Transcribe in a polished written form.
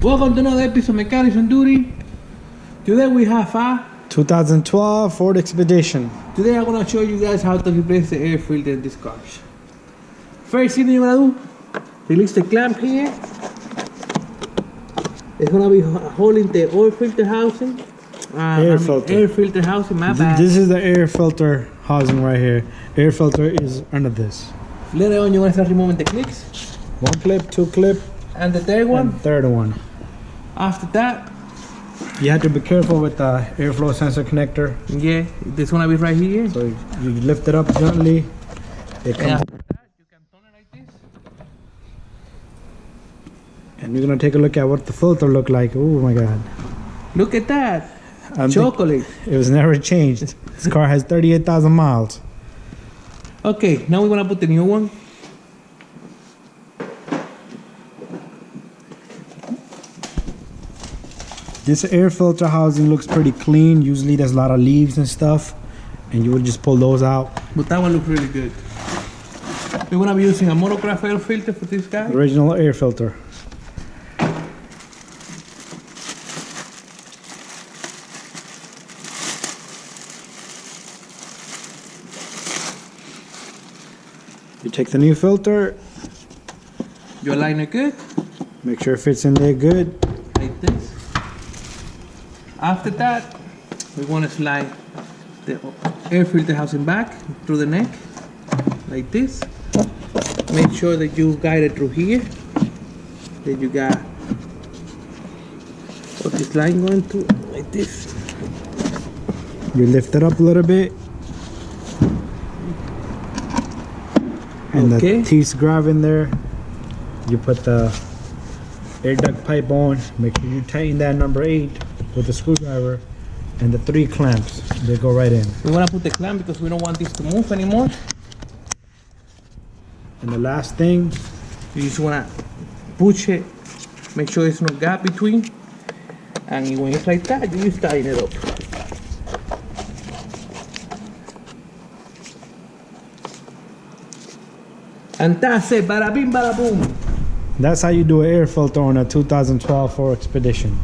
Welcome to another episode of Mechanics on Duty. Today we have a 2012 Ford Expedition. Today I'm gonna show you guys how to replace the air filter in this car. First thing you're gonna do, release the clamp here. It's gonna be holding the oil filter housing. Air filter. Air filter housing, my bad. This is the air filter housing right here. Air filter is under this. Later on you're gonna start removing the clips. One clip, two clip, And the third one. and third one. After that, You have to be careful with the airflow sensor connector. yeah, this gonna be right here. So you lift it up gently. It And comes, after that, you can turn it like this. and you're gonna take a look at what the filter look like. Oh my God! Look at that. I think Chocolate. it was never changed. This car has 38,000 miles. Okay, now we're gonna put the new one. This air filter housing looks pretty clean. Usually there's a lot of leaves and stuff, and you would just pull those out. But that one looks really good. We're gonna be using a monograph air filter for this guy. Original air filter. You take the new filter, You align it good, make sure it fits in there good. like this. After that, we wanna slide the air filter housing back through the neck, like this. Make sure that you guide it through here. Then you got what this line going to, like this. You lift it up a little bit. And Okay. the teeth grab in there. You put the air duct pipe on. Make sure you tighten that number 8 with a screwdriver. And the 3 clamps, they go right in. We wanna put the clamp because we don't want this to move anymore. And the last thing, You just wanna push it, make sure there's no gap between, and when it's like that, you just tighten it up. And that's it, bada bing, bada boom. that's how you do an air filter on a 2012 Ford Expedition.